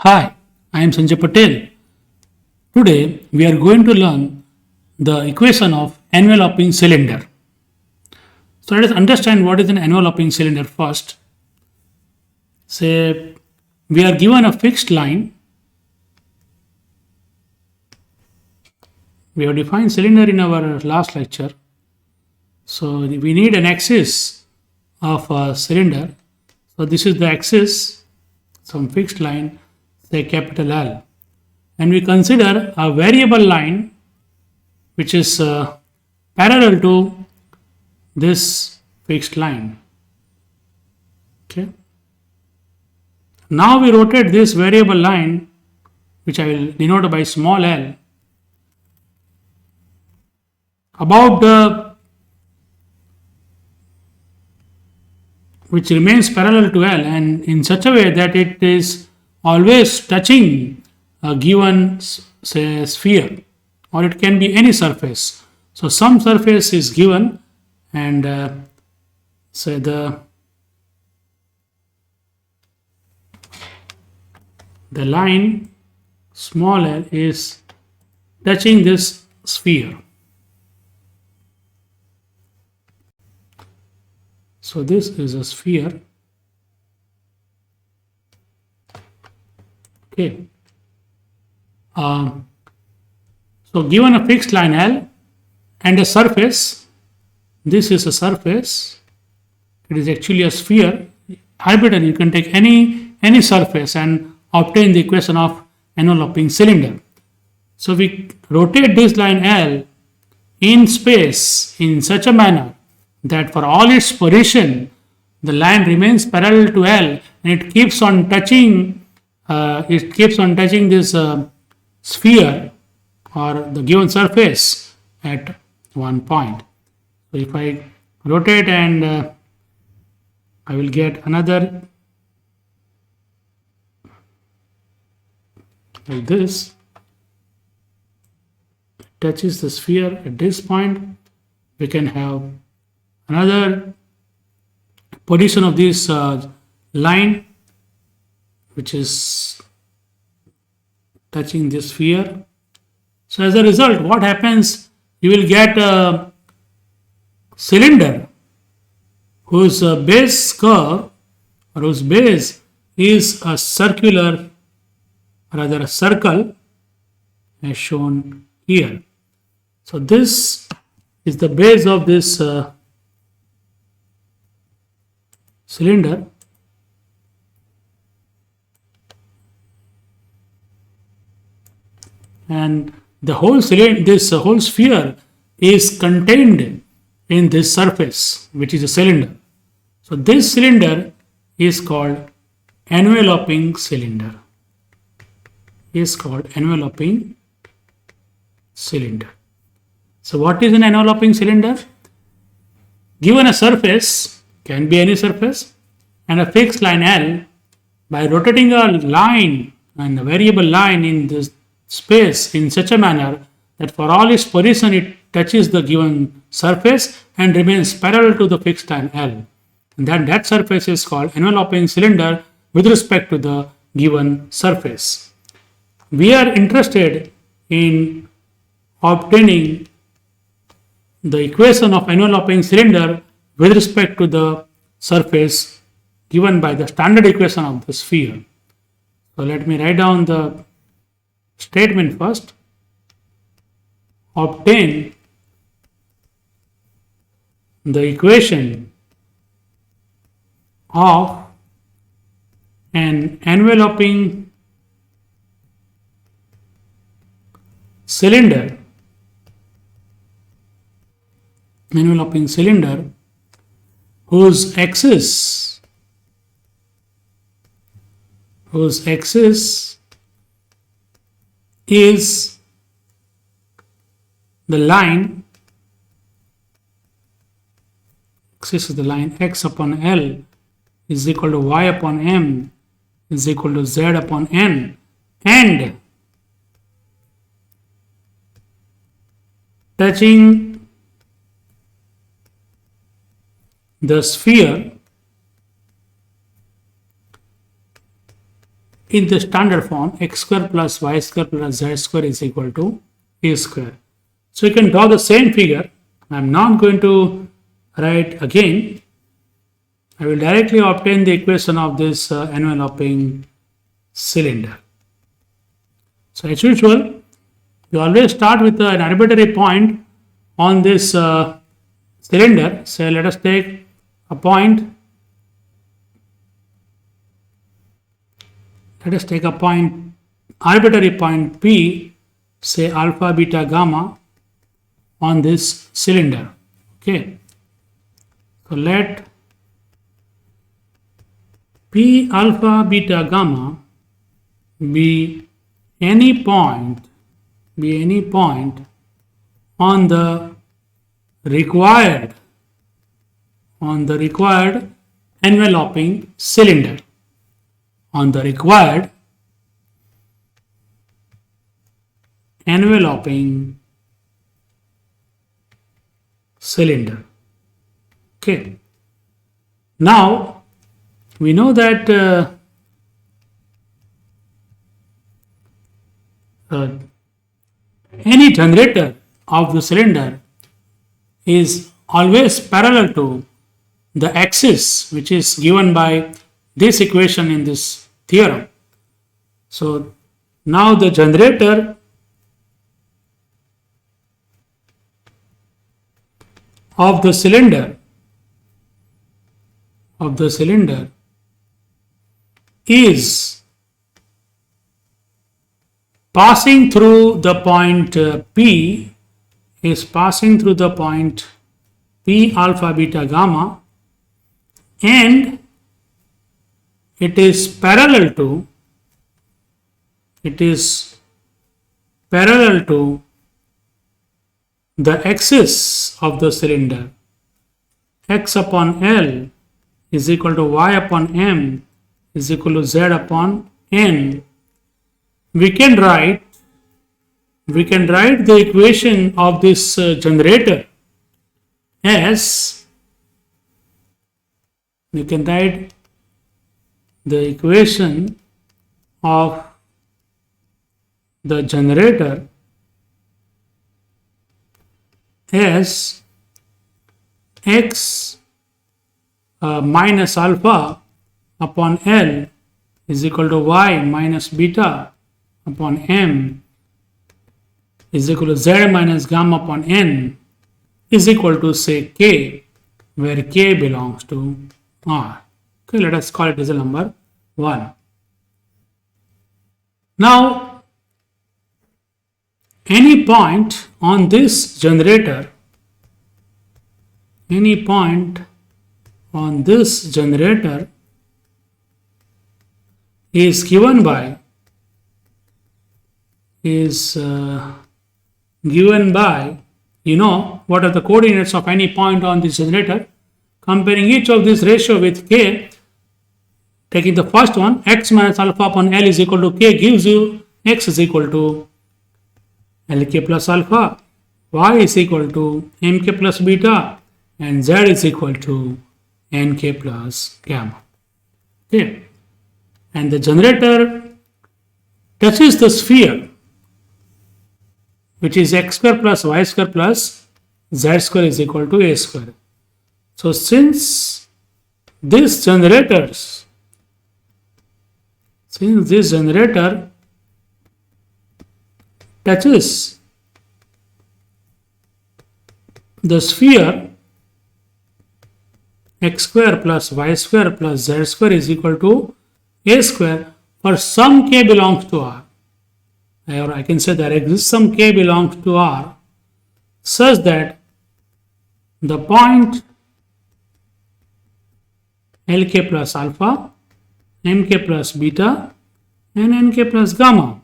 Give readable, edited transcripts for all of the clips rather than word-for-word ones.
Hi, I am Sanjay Patel. Today we are going to learn the equation of enveloping cylinder. So let us understand what is an enveloping cylinder first. Say we are given a fixed line. We have defined cylinder in our last lecture. So we need an axis of a cylinder. So this is the axis, some fixed line, say capital L. And we consider a variable line which is parallel to this fixed line. Okay. Now we rotate this variable line, which I will denote by small l, about the which remains parallel to L and in such a way that it is always touching a given say sphere, or it can be any surface. So some surface is given and say the line small l is touching this sphere. So this is a sphere. Okay. So given a fixed line L and a surface, this is a surface. It is actually a sphere. Arbitrary, you can take any surface and obtain the equation of enveloping cylinder. So we rotate this line L in space in such a manner that for all its position, the line remains parallel to L and it keeps on touching. This sphere or the given surface at one point. So if I rotate and I will get another like this, touches the sphere at this point, we can have another position of this line which is touching this sphere. So as a result, what happens, you will get a cylinder whose base curve or whose base is a circular, rather a circle as shown here. So this is the base of this cylinder, and the whole cylinder, this whole sphere is contained in this surface, which is a cylinder. So this cylinder is called enveloping cylinder. Is called enveloping cylinder. So what is an enveloping cylinder? Given a surface, can be any surface, and a fixed line L, by rotating a line and a variable line in this space in such a manner that for all its position it touches the given surface and remains parallel to the fixed line L. And then that surface is called enveloping cylinder with respect to the given surface. We are interested in obtaining the equation of enveloping cylinder with respect to the surface given by the standard equation of the sphere. So let me write down the statement first. Obtain the equation of an enveloping cylinder whose axis is the line, axis is the line x upon L is equal to y upon m is equal to z upon n, and touching the sphere in the standard form, x square plus y square plus z square is equal to a square. So you can draw the same figure. I'm not going to write again. I will directly obtain the equation of this enveloping cylinder. So as usual, you always start with an arbitrary point on this cylinder. So let us take a point. Let us take a point, arbitrary point P, say alpha, beta, gamma on this cylinder. Okay. So let P alpha, beta, gamma be any point on the required enveloping cylinder. On the required enveloping cylinder. Okay. Now we know that any generator of the cylinder is always parallel to the axis which is given by this equation in this theorem. So now the generator of the cylinder is passing through the point P alpha, beta, gamma, and it is parallel to the axis of the cylinder. X upon L is equal to y upon m is equal to z upon n. We can write the equation of this generator as we can write the equation of the generator as x minus alpha upon L is equal to y minus beta upon m is equal to z minus gamma upon n is equal to, say, k, where k belongs to R. Okay, let us call it as a number 1. Now, any point on this generator is given by you know what are the coordinates of any point on this generator. Comparing each of this ratio with k, taking the first one, x minus alpha upon L is equal to k, gives you x is equal to Lk plus alpha, y is equal to mk plus beta, and z is equal to nk plus gamma. Okay. And the generator touches the sphere, which is x square plus y square plus z square is equal to a square. So since this generator touches the sphere, x square plus y square plus z square is equal to a square for some k belongs to R. Or I can say there exists some k belongs to R such that the point Lk plus alpha, mk plus beta, and nk plus gamma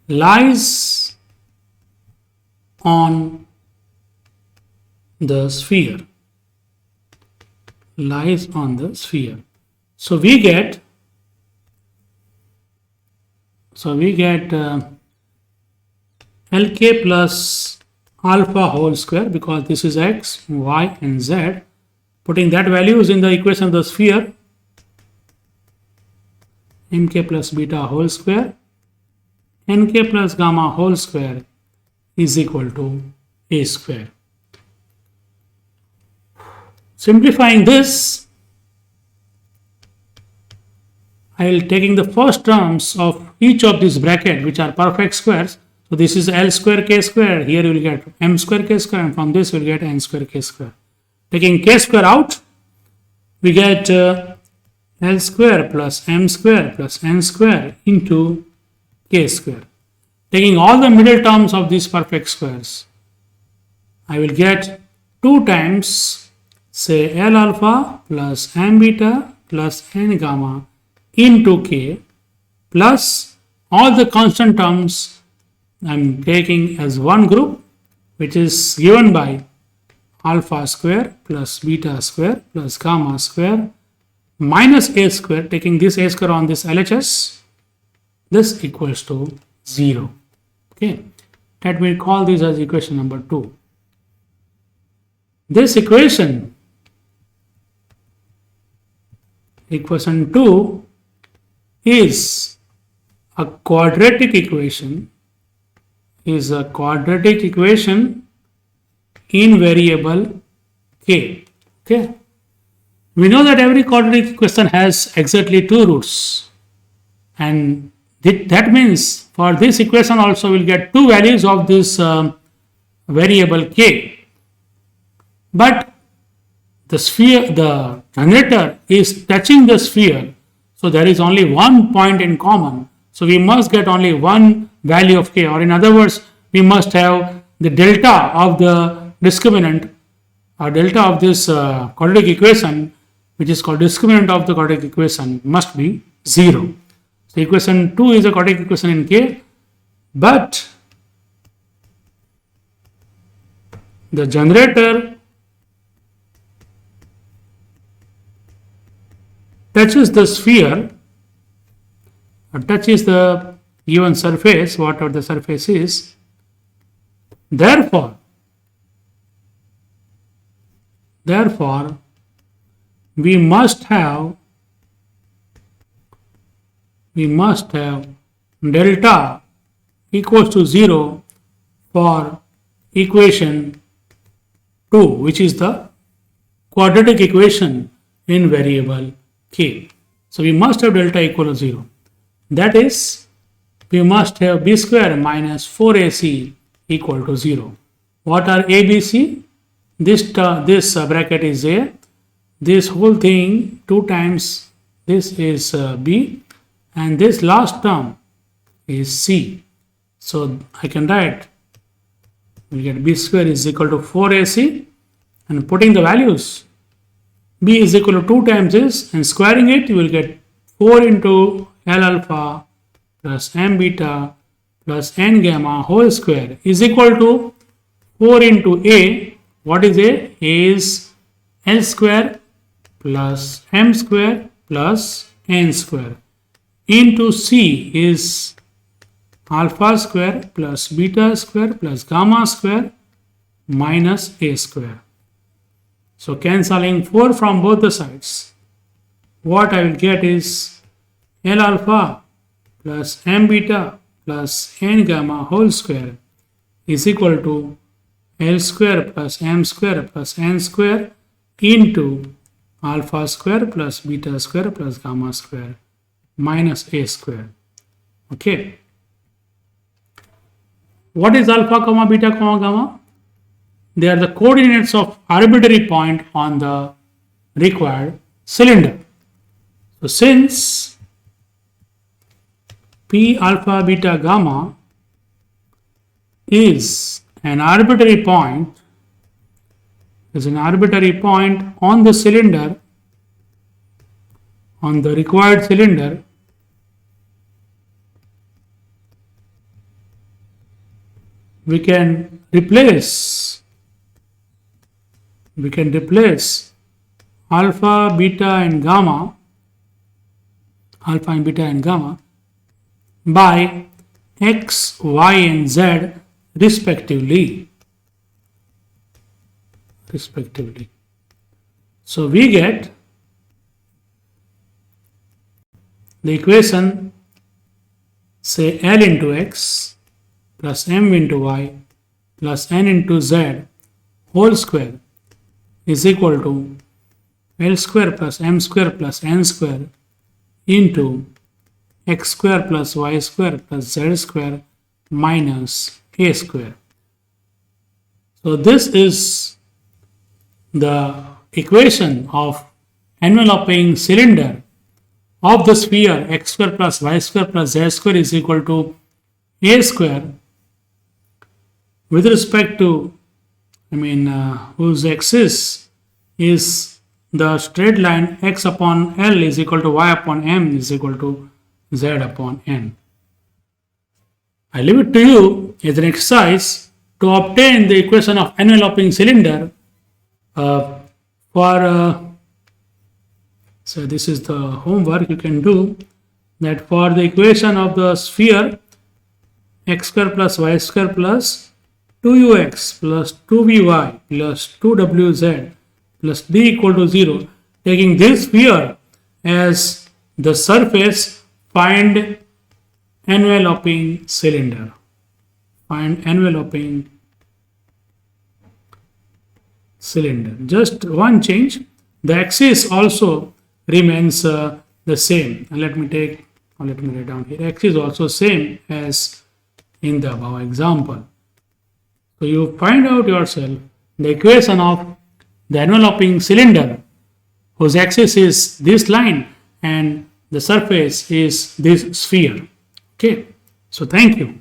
lies on the sphere. So we get Lk plus alpha whole square, because this is x, y, and z. Putting that values in the equation of the sphere, mk plus beta whole square nk plus gamma whole square is equal to a square. Simplifying this, I will taking the first terms of each of these bracket which are perfect squares. So this is L square k square. Here you will get m square k square, and from this you will get n square k square. Taking k square out, we get L square plus m square plus n square into k square. Taking all the middle terms of these perfect squares, I will get 2 times say L alpha plus m beta plus n gamma into k plus all the constant terms I am taking as one group, which is given by alpha square plus beta square plus gamma square minus a square. Taking this a square on this LHS, this equals to 0. Okay, let me call this as equation number 2. This equation 2 is a quadratic equation in variable k. Okay, we know that every quadratic equation has exactly 2 roots, and that means for this equation also we'll get 2 values of this variable k. But the generator is touching the sphere, so there is only one point in common. So we must get only one value of k, or in other words, we must have the delta of the discriminant, or delta of this quadratic equation, which is called discriminant of the quadratic equation, must be 0. So equation 2 is a quadratic equation in k, but the generator touches the sphere, or touches the given surface, whatever the surface is. Therefore, we must have delta equals to 0 for equation 2, which is the quadratic equation in variable k. So we must have delta equal to 0. That is, we must have b square minus 4ac equal to 0. What are a, b, c? This bracket is a. This whole thing 2 times this is b, and this last term is c. So I can write, we get b square is equal to 4ac, and putting the values, b is equal to 2 times this, and squaring it, you will get 4 into L alpha plus m beta plus n gamma whole square is equal to 4 into a. What is a? A is L square plus m square plus n square into c is alpha square plus beta square plus gamma square minus a square. So cancelling 4 from both the sides, what I will get is L alpha plus m beta plus n gamma whole square is equal to L square plus m square plus n square into alpha square plus beta square plus gamma square minus a square. Okay. What is alpha comma beta comma gamma? They are the coordinates of arbitrary point on the required cylinder. So since P alpha beta gamma is an arbitrary point, on the cylinder, on the required cylinder, we can replace alpha, beta and gamma by x, y and z respectively. So we get the equation, say L into x plus m into y plus n into z whole square is equal to L square plus m square plus n square into x square plus y square plus z square minus a square. So this is the equation of enveloping cylinder of the sphere x square plus y square plus z square is equal to a square with respect to, whose axis is the straight line x upon L is equal to y upon m is equal to z upon n. I leave it to you as an exercise to obtain the equation of enveloping cylinder so this is the homework you can do, that for the equation of the sphere x square plus y square plus 2ux plus 2vy plus 2wz plus d equal to 0, taking this sphere as the surface, find enveloping cylinder. Find enveloping cylinder. Just one change. The axis also remains the same. And let me write down here. Axis is also same as in the above example. So you find out yourself the equation of the enveloping cylinder whose axis is this line and the surface is this sphere. Okay. So thank you.